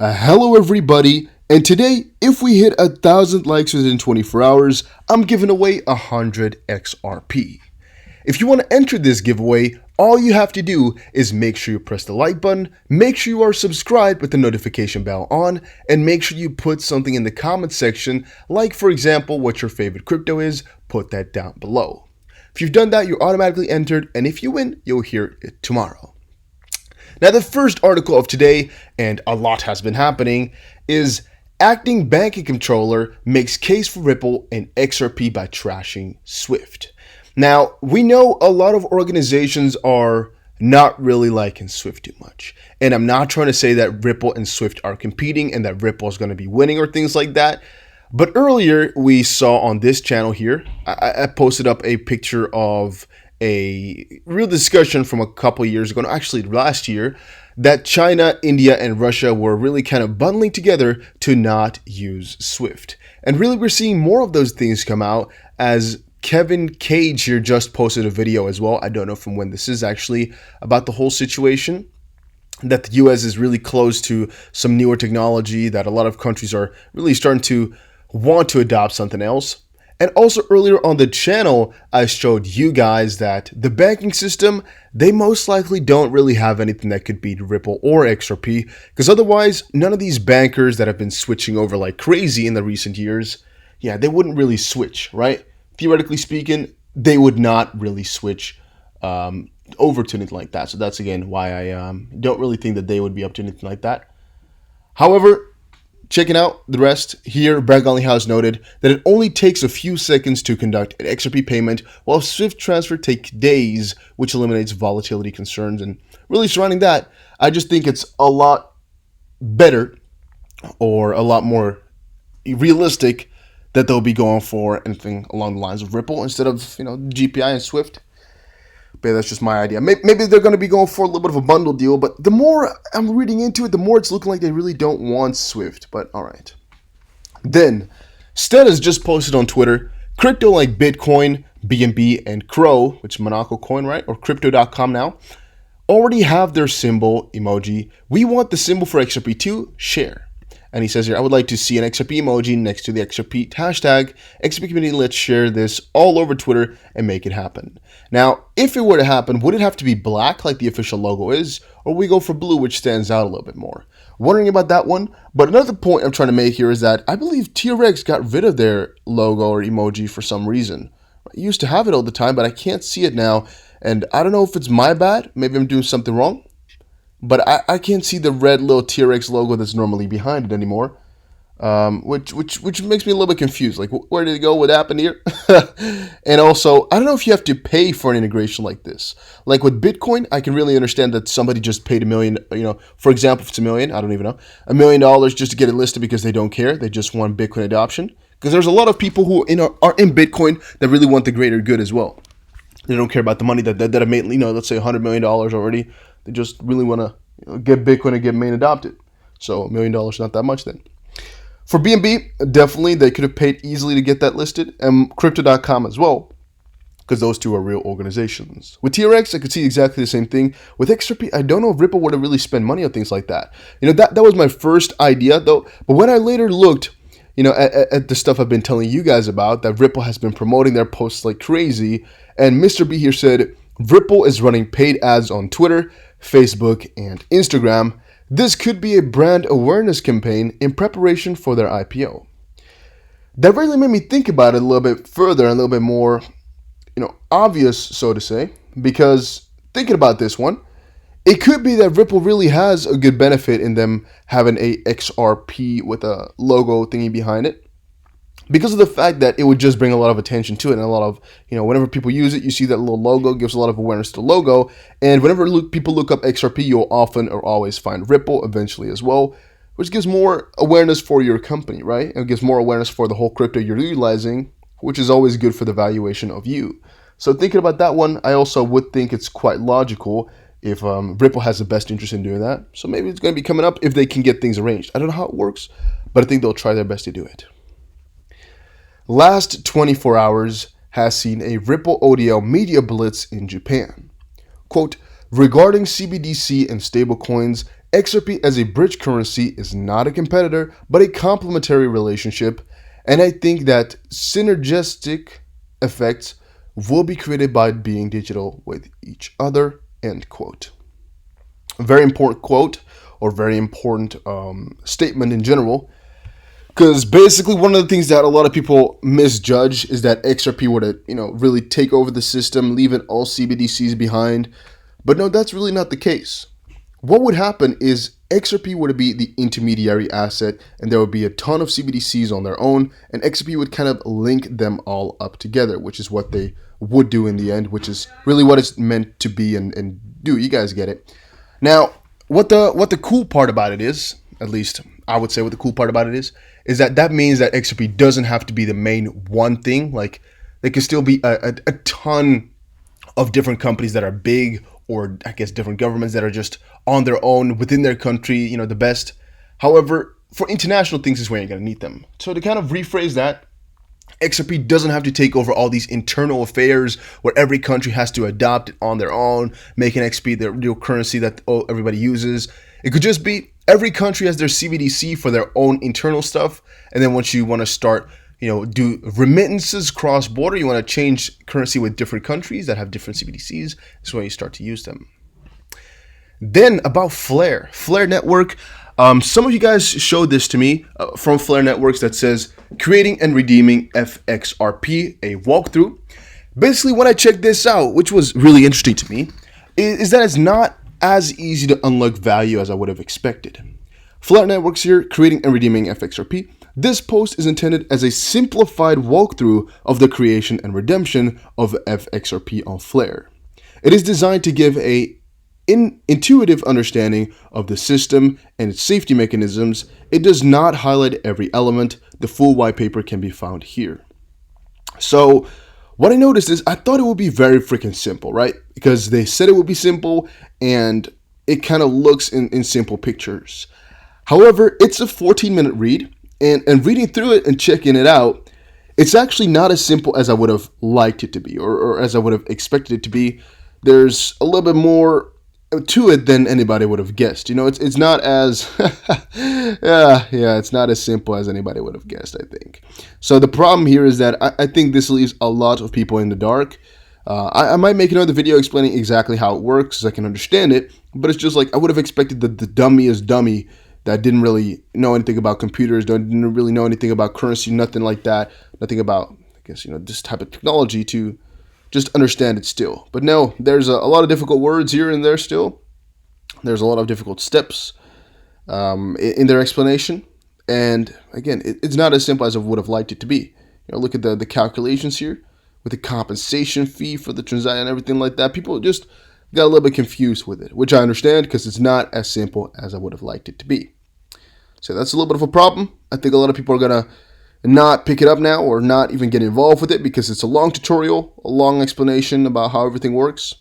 Hello everybody, and today, if we hit 1,000 likes within 24 hours, I'm giving away 100 XRP. If you want to enter this giveaway, all you have to do is make sure you press the like button, make sure you are subscribed with the notification bell on, and make sure you put something in the comment section, like for example, what your favorite crypto is, put that down below. If you've done that, you're automatically entered, and if you win, you'll hear it tomorrow. Now, the first article of today, and a lot has been happening, is acting banking controller makes case for Ripple and XRP by trashing Swift. Now, we know a lot of organizations are not really liking Swift too much. And I'm not trying to say that Ripple and Swift are competing and that Ripple is going to be winning or things like that. But earlier, we saw on this channel here, I posted up a picture of a real discussion from a couple years ago, actually last year, that China, India, and Russia were really kind of bundling together to not use Swift. And really, we're seeing more of those things come out, as Kevin Cage here just posted a video as well. I don't know from when this is actually, about the whole situation, that the US is really close to some newer technology, that a lot of countries are really starting to want to adopt something else. And also earlier on the channel, I showed you guys that the banking system, they most likely don't really have anything that could beat Ripple or XRP, because otherwise, none of these bankers that have been switching over like crazy in the recent years, yeah, they wouldn't really switch, right? Theoretically speaking, they would not really switch over to anything like that. So that's, again, why I don't really think that they would be up to anything like that. However, checking out the rest here, Brad Garlinghouse noted that it only takes a few seconds to conduct an XRP payment, while Swift transfer takes days, which eliminates volatility concerns. And really surrounding that, I just think it's a lot better, or a lot more realistic, that they'll be going for anything along the lines of Ripple instead of, GPI and Swift. But that's just my idea. Maybe they're going to be going for a little bit of a bundle deal, but the more I'm reading into it, the more it's looking like they really don't want Swift, but all right. Then, Stead has just posted on Twitter, crypto like Bitcoin, BNB, and Crow, which is Monaco coin, right, or Crypto.com now, already have their symbol emoji. We want the symbol for XRP too, share. And he says here, I would like to see an XRP emoji next to the XRP hashtag. XRP community, let's share this all over Twitter and make it happen. Now, if it were to happen, would it have to be black like the official logo is, or we go for blue, which stands out a little bit more? Wondering about that one. But another point I'm trying to make here is that I believe TRX got rid of their logo or emoji for some reason. I used to have it all the time, but I can't see it now. And I don't know if it's my bad. Maybe I'm doing something wrong. But I can't see the red little TRX logo that's normally behind it anymore, which makes me a little bit confused. Like, where did it go? What happened here? And also, I don't know if you have to pay for an integration like this. Like with Bitcoin, I can really understand that somebody just paid $1 million, for example, if it's $1 million, I don't even know, $1 million just to get it listed because they don't care. They just want Bitcoin adoption. Because there's a lot of people who are in Bitcoin that really want the greater good as well. They don't care about the money that have made, let's say $100 million already. They just really want to get Bitcoin and get main adopted. So $1 million, not that much then. For BNB, definitely they could have paid easily to get that listed. And Crypto.com as well, because those two are real organizations. With TRX, I could see exactly the same thing. With XRP, I don't know if Ripple would have really spent money on things like that. That was my first idea though. But when I later looked, at the stuff I've been telling you guys about, that Ripple has been promoting their posts like crazy. And Mr. B here said, Ripple is running paid ads on Twitter, Facebook, and Instagram. This could be a brand awareness campaign in preparation for their IPO. That really made me think about it a little bit further and a little bit more, obvious, so to say, because thinking about this one, it could be that Ripple really has a good benefit in them having a XRP with a logo thingy behind it, because of the fact that it would just bring a lot of attention to it, and a lot of, whenever people use it, you see that little logo, gives a lot of awareness to the logo, and whenever people look up XRP, you'll often or always find Ripple eventually as well, which gives more awareness for your company, right? It gives more awareness for the whole crypto you're utilizing, which is always good for the valuation of you. So thinking about that one, I also would think it's quite logical if Ripple has the best interest in doing that. So maybe it's going to be coming up if they can get things arranged. I don't know how it works, but I think they'll try their best to do it. Last 24 hours has seen a Ripple ODL media blitz in Japan. Quote, regarding CBDC and stablecoins, XRP as a bridge currency is not a competitor, but a complementary relationship, and I think that synergistic effects will be created by being digital with each other, end quote. A very important quote, or very important statement in general, because basically one of the things that a lot of people misjudge is that XRP would, really take over the system, leaving all CBDCs behind. But no, that's really not the case. What would happen is XRP would be the intermediary asset, and there would be a ton of CBDCs on their own, and XRP would kind of link them all up together, which is what they would do in the end, which is really what it's meant to be and do. You guys get it. Now, what the cool part about it is, at least I would say what the cool part about it is that means that XRP doesn't have to be the main one thing. Like, there could still be a ton of different companies that are big, or I guess different governments that are just on their own within their country, the best. However, for international things is where you're going to need them. So to kind of rephrase that, XRP doesn't have to take over all these internal affairs where every country has to adopt it on their own, making XRP the real currency that everybody uses. It could just be every country has their CBDC for their own internal stuff. And then once you want to start, do remittances cross-border, you want to change currency with different countries that have different CBDCs, that's when you start to use them. Then about Flare Network. Some of you guys showed this to me from Flare Networks that says creating and redeeming FXRP, a walkthrough. Basically, when I checked this out, which was really interesting to me, is that it's not as easy to unlock value as I would have expected. Flare Networks here, creating and redeeming FXRP. This post is intended as a simplified walkthrough of the creation and redemption of FXRP on Flare. It is designed to give a intuitive understanding of the system and its safety mechanisms. It does not highlight every element. The full white paper can be found here. So what I noticed is I thought it would be very freaking simple, right? Because they said it would be simple, and it kind of looks in simple pictures. However, it's a 14-minute read, and reading through it and checking it out, it's actually not as simple as I would have liked it to be, or as I would have expected it to be. There's a little bit more to it than anybody would have guessed. It's not as it's not as simple as anybody would have guessed, I think. So the problem here is that I think this leaves a lot of people in the dark. I might make another video explaining exactly how it works so I can understand it, but it's just like I would have expected the dummiest dummy that didn't really know anything about computers, didn't really know anything about currency, nothing like that, nothing about, I guess, this type of technology to just understand it still. But no, there's a lot of difficult words here and there still. There's a lot of difficult steps in their explanation. And again, it's not as simple as I would have liked it to be. Look at the calculations here with the compensation fee for the transaction and everything like that. People just got a little bit confused with it, which I understand because it's not as simple as I would have liked it to be. So that's a little bit of a problem. I think a lot of people are going to not pick it up now or not even get involved with it because it's a long tutorial, a long explanation about how everything works.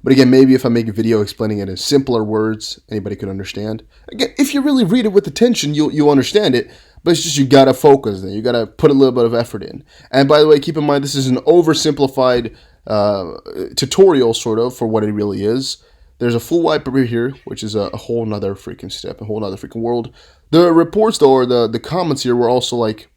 But again, maybe if I make a video explaining it in simpler words, anybody could understand. Again, if you really read it with attention, you'll understand it. But it's just you gotta focus then. You gotta put a little bit of effort in. And by the way, keep in mind this is an oversimplified tutorial sort of for what it really is. There's a full white paper here, which is a whole nother freaking step, a whole nother freaking world. The reports though, or the comments here were also like,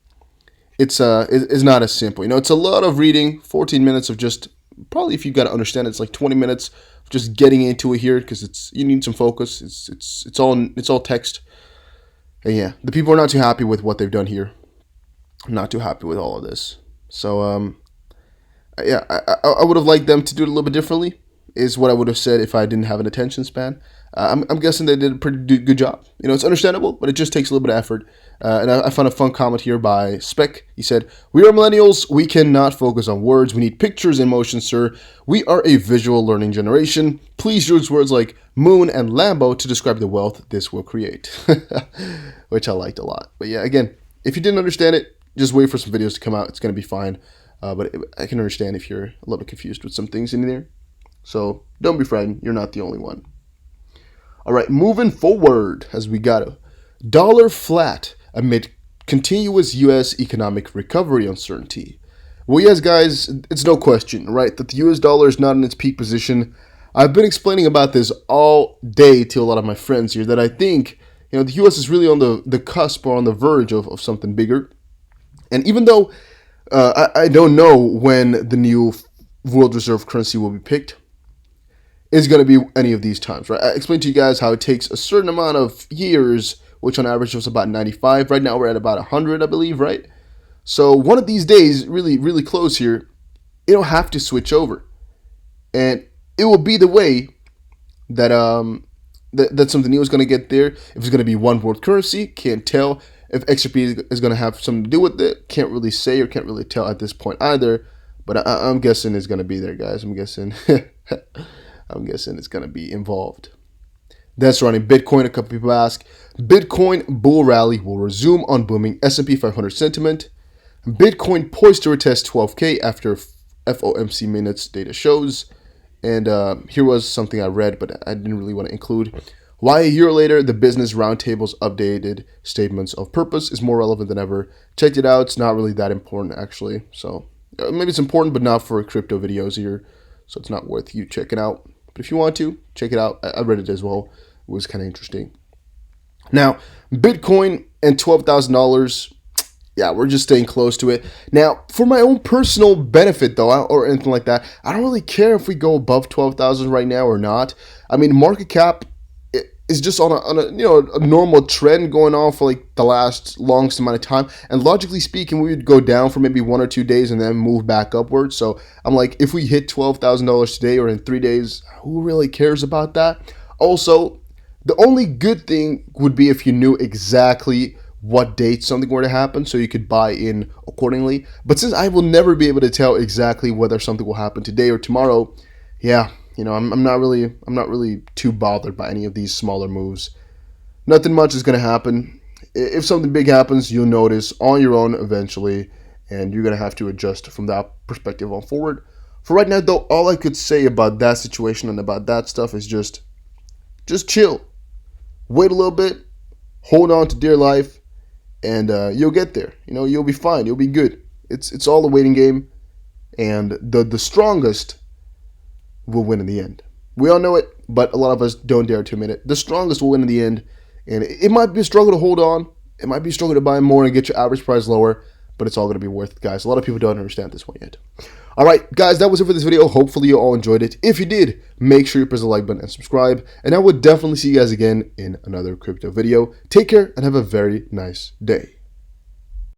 it's not as simple. It's a lot of reading, 14 minutes of just, probably if you got to understand it, it's like 20 minutes of just getting into it here because you need some focus. It's all text. And yeah, the people are not too happy with what they've done here. I'm not too happy with all of this. So yeah, I would have liked them to do it a little bit differently, is what I would have said if I didn't have an attention span. I'm guessing they did a pretty good job. It's understandable, but it just takes a little bit of effort. And I found a fun comment here by Spec. He said, "We are millennials. We cannot focus on words. We need pictures and motion, sir. We are a visual learning generation. Please use words like moon and Lambo to describe the wealth this will create." Which I liked a lot. But yeah, again, if you didn't understand it, just wait for some videos to come out. It's going to be fine. But I can understand if you're a little bit confused with some things in there. So don't be frightened. You're not the only one. All right, moving forward, as we got a dollar flat amid continuous U.S. economic recovery uncertainty. Well, yes, guys, it's no question, right, that the U.S. dollar is not in its peak position. I've been explaining about this all day to a lot of my friends here that I think, the US is really on the cusp or on the verge of something bigger. And even though I don't know when the new world reserve currency will be picked, it's going to be any of these times, right? I explained to you guys how it takes a certain amount of years, which on average was about 95. Right now we're at about 100, I believe, right? So one of these days, really, really close here, it'll have to switch over. And it will be the way that that something new is going to get there. If it's going to be one world currency, can't tell. If XRP is going to have something to do with it, can't really say or can't really tell at this point either. But I'm guessing it's going to be there, guys. I'm guessing. I'm guessing it's going to be involved. That's running Bitcoin. A couple people ask, Bitcoin bull rally will resume on booming S&P 500 sentiment. Bitcoin poised to retest 12K after FOMC minutes data shows. And here was something I read, but I didn't really want to include. Why a year later, the Business Roundtable's updated statements of purpose is more relevant than ever. Checked it out. It's not really that important, actually. So maybe it's important, but not for crypto videos here. So it's not worth you checking out. But if you want to, check it out. I read it as well. It was kind of interesting. Now, Bitcoin and $12,000. Yeah, we're just staying close to it. Now, for my own personal benefit, though, or anything like that, I don't really care if we go above 12,000 right now or not. I mean, market cap is just on a normal trend going on for like the last longest amount of time. And logically speaking, we would go down for maybe 1 or 2 days and then move back upwards. So I'm like, if we hit $12,000 today or in 3 days, who really cares about that? Also, the only good thing would be if you knew exactly what date something were to happen so you could buy in accordingly. But since I will never be able to tell exactly whether something will happen today or tomorrow, yeah, I'm not really too bothered by any of these smaller moves. Nothing much is going to happen. If something big happens, you'll notice on your own eventually, and you're going to have to adjust from that perspective on forward. For right now, though, all I could say about that situation and about that stuff is just chill. Wait a little bit, hold on to dear life, and you'll get there. You'll be fine. You'll be good. It's all a waiting game, and the strongest will win in the end. We all know it, but a lot of us don't dare to admit it. The strongest will win in the end, and it might be a struggle to hold on. It might be a struggle to buy more and get your average price lower, but it's all going to be worth it, guys. A lot of people don't understand this one yet. All right, guys, that was it for this video. Hopefully you all enjoyed it. If you did, make sure you press the like button and subscribe, and I will definitely see you guys again in another crypto video. Take care and have a very nice day.